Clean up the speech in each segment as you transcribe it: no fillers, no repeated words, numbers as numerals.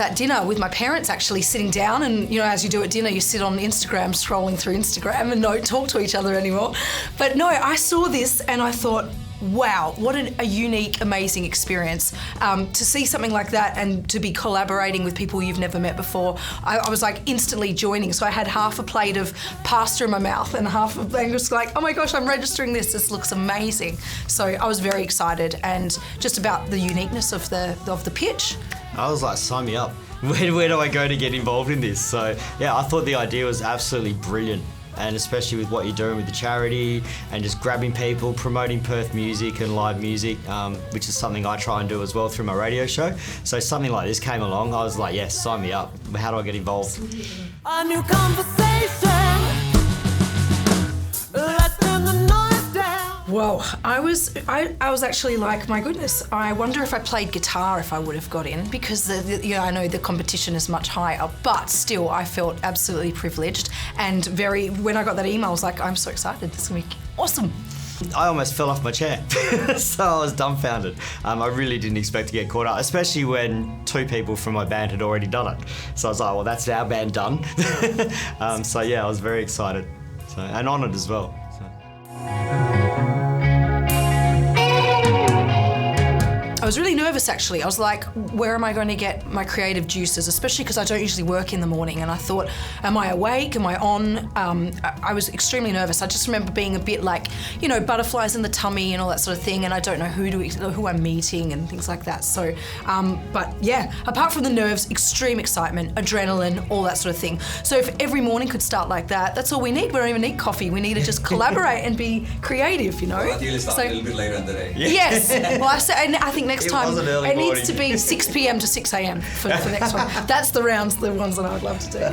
that dinner with my parents, actually sitting down, and as you do at dinner, you sit on Instagram scrolling through Instagram and don't talk to each other anymore. But no, I saw this and I thought, wow, what a unique, amazing experience. To see something like that and to be collaborating with people you've never met before, I was like instantly joining. So I had half a plate of pasta in my mouth and half of it was like, oh my gosh, I'm registering this. This looks amazing. So I was very excited, and just about the uniqueness of the pitch. I was like, sign me up. Where do I go to get involved in this? So yeah, I thought the idea was absolutely brilliant. And especially with what you're doing with the charity and just grabbing people, promoting Perth music and live music, which is something I try and do as well through my radio show. So something like this came along, I was like, yes, sign me up. How do I get involved? A new conversation. Let them the noise down. Well, I was actually like, my goodness, I wonder if I played guitar if I would have got in, because I know the competition is much higher, but still I felt absolutely privileged and when I got that email, I was like, I'm so excited, this is gonna be awesome. I almost fell off my chair, so I was dumbfounded. I really didn't expect to get caught up, especially when 2 people from my band had already done it. So I was like, well, that's our band done. So yeah, I was very excited and honoured as well. I was really nervous, actually. I was like, where am I going to get my creative juices, especially because I don't usually work in the morning, and I thought, am I awake, am I on? I was extremely nervous. I just remember being a bit like, butterflies in the tummy and all that sort of thing, and I don't know who I'm meeting and things like that. So, but yeah, apart from the nerves, extreme excitement, adrenaline, all that sort of thing. So if every morning could start like that, that's all we need. We don't even need coffee. We need to just collaborate and be creative, Well, I think you'll start a little bit later in the day. Yes. Well, I think next time it needs to be 6 p.m. to 6 a.m. for the next one. That's the ones that I would love to do.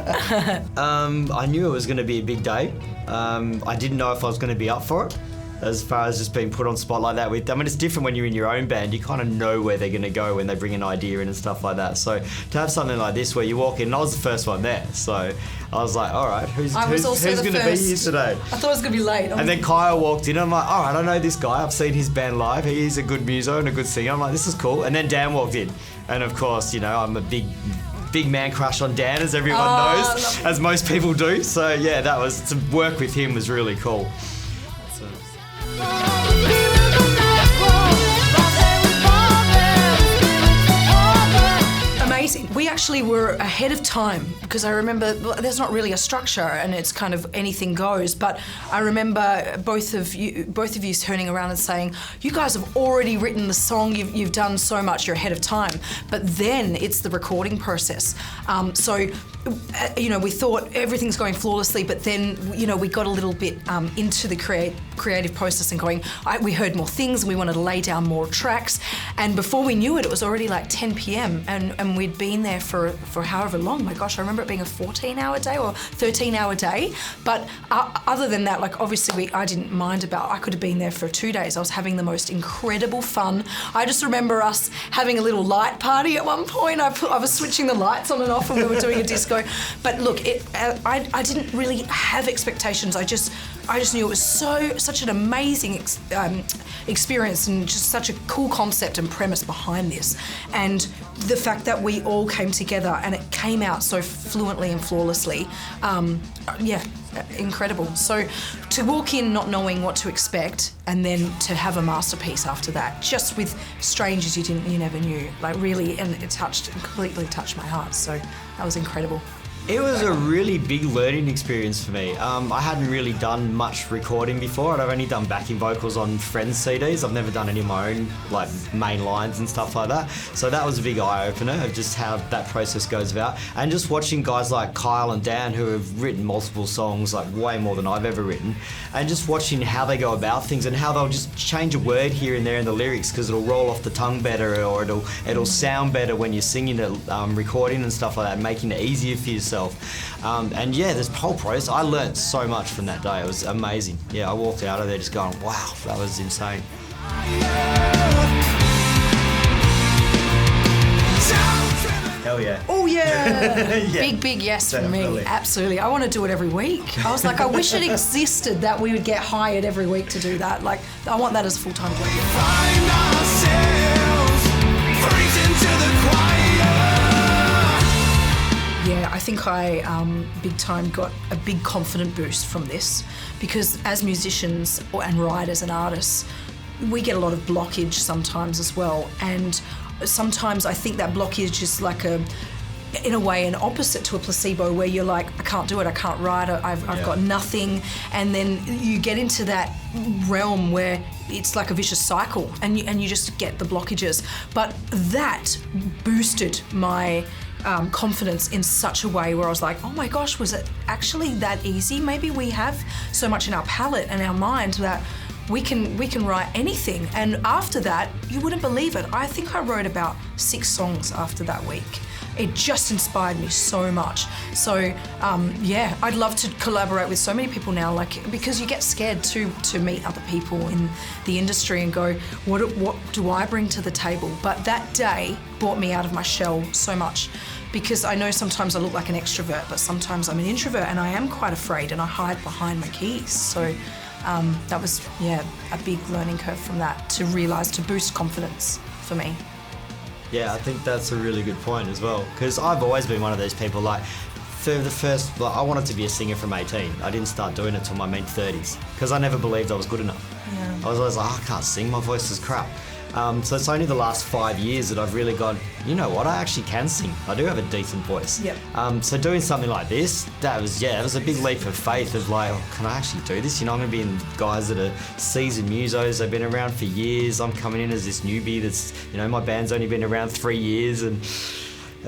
I knew it was going to be a big day. I didn't know if I was going to be up for it, as far as just being put on spot like that. It's different when you're in your own band. You kind of know where they're going to go when they bring an idea in and stuff like that. So to have something like this where you walk in, and I was the first one there, so I was like, all right, who's going to be here today? I thought it was going to be late. And then Kyle walked in, and I'm like, all right, I know this guy. I've seen his band live. He's a good muso and a good singer. I'm like, this is cool. And then Dan walked in, and of course, I'm a big man crush on Dan, as everyone knows, as most people do. So yeah, to work with him was really cool. Amazing. We actually were ahead of time, because I remember there's not really a structure and it's kind of anything goes, but I remember both of you turning around and saying, you guys have already written the song, you've done so much, you're ahead of time. But then it's the recording process. So we thought everything's going flawlessly, but then we got a little bit into the creative process and we heard more things and we wanted to lay down more tracks, and before we knew it, it was already like 10 p.m. and we'd been there for however long. My gosh, I remember it being a 14-hour day or 13-hour day. But other than that, obviously I didn't mind I could have been there for 2 days. I was having the most incredible fun. I just remember us having a little light party at one point. I was switching the lights on and off and we were doing a disco. But look, I didn't really have expectations. I just knew it was such an amazing experience and just such a cool concept and premise behind this. And the fact that we all came together and it came out so fluently and flawlessly, incredible. So to walk in not knowing what to expect and then to have a masterpiece after that, just with strangers you never knew, really, and it completely touched my heart. So that was incredible. It was a really big learning experience for me. I hadn't really done much recording before. I've only done backing vocals on friends' CDs. I've never done any of my own main lines and stuff like that. So that was a big eye-opener of just how that process goes about. And just watching guys like Kyle and Dan, who have written multiple songs, way more than I've ever written, and just watching how they go about things and how they'll just change a word here and there in the lyrics because it'll roll off the tongue better, or it'll sound better when you're singing it, recording and stuff like that, making it easier for yourself. And yeah, this whole process, I learnt so much from that day. It was amazing. Yeah, I walked out of there just going, wow, that was insane. Hell yeah. Oh yeah. Yeah. Big yes Definitely. from me. Absolutely. I want to do it every week. I was like, I wish it existed that we would get hired every week to do that. I want that as a full-time job. Find ourselves freezing to the quiet. think I big time got a big confident boost from this, because as musicians and writers and artists, we get a lot of blockage sometimes as well, and sometimes I think that blockage is like in a way an opposite to a placebo, where you're like, I can't do it, I can't write, I've got nothing, and then you get into that realm where it's like a vicious cycle, and you just get the blockages. But that boosted my confidence in such a way where I was like, oh my gosh, was it actually that easy? Maybe we have so much in our palate and our mind that we can write anything. And after that, you wouldn't believe it, I think I wrote about 6 songs after that week. It just inspired me so much. So I'd love to collaborate with so many people now, like, because you get scared to meet other people in the industry and go, what do I bring to the table? But that day brought me out of my shell so much, because I know sometimes I look like an extrovert, but sometimes I'm an introvert, and I am quite afraid, and I hide behind my keys. So that was a big learning curve from that, to realise, to boost confidence for me. Yeah, I think that's a really good point as well, because I've always been one of those people, like, I wanted to be a singer from 18. I didn't start doing it till my mid-30s, because I never believed I was good enough. Yeah. I was always like, I can't sing, my voice is crap. So it's only the last 5 years that I've really gone, you know what, I actually can sing. I do have a decent voice. Yep. So doing something like this, it was a big leap of faith of like, oh, can I actually do this? You know, I'm going to be in guys that are seasoned musos, they've been around for years. I'm coming in as this newbie that's, you know, my band's only been around 3 years, and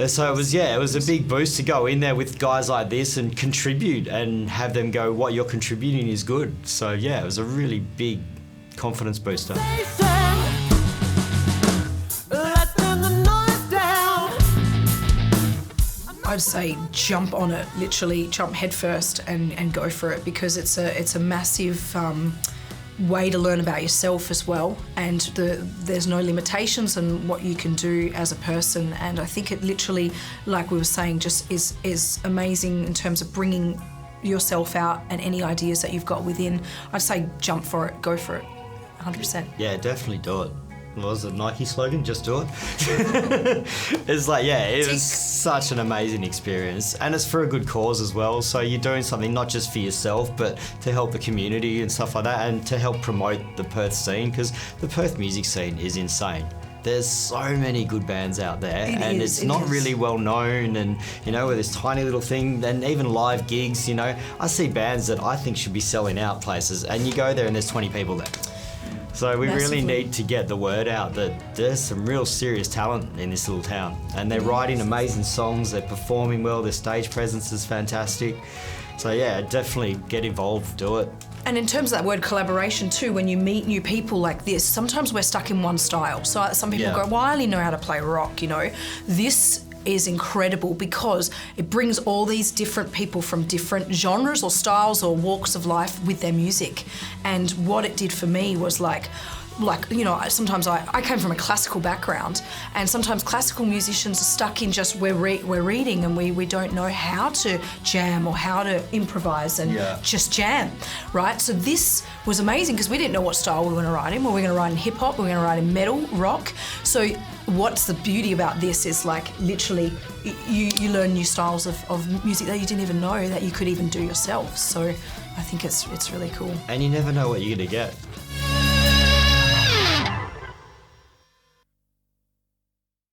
so it was a big boost to go in there with guys like this and contribute and have them go, what you're contributing is good. So yeah, it was a really big confidence booster. I'd say jump on it, literally jump headfirst and go for it, because it's a massive way to learn about yourself as well, and there's no limitations on what you can do as a person. And I think it literally, like we were saying, just is amazing in terms of bringing yourself out and any ideas that you've got within. I'd say jump for it, go for it, 100%. Yeah, definitely do it. What was the Nike slogan? Just do it. It's like, it was such an amazing experience, and it's for a good cause as well. So you're doing something not just for yourself, but to help the community and stuff like that, and to help promote the Perth scene, because the Perth music scene is insane. There's so many good bands out there, it's not really well known, and you know, with this tiny little thing, and even live gigs, you know, I see bands that I think should be selling out places, and you go there and there's 20 people there. So we really need to get the word out that there's some real serious talent in this little town, and they're writing amazing songs, they're performing well, their stage presence is fantastic. So yeah, definitely get involved, do it. And in terms of that word collaboration too, when you meet new people like this, sometimes we're stuck in one style. So some people go, well, I only know how to play rock, you know. This is incredible because it brings all these different people from different genres or styles or walks of life with their music. And what it did for me was like, you know, sometimes I came from a classical background, and sometimes classical musicians are stuck in just we're reading and we don't know how to jam or how to improvise and just jam, right? So this was amazing because we didn't know what style we were going to write in. Were we going to write in hip hop? Were we going to write in metal, rock? So what's the beauty about this is like literally you learn new styles of music that you didn't even know that you could even do yourself. So I think it's really cool. And you never know what you're going to get.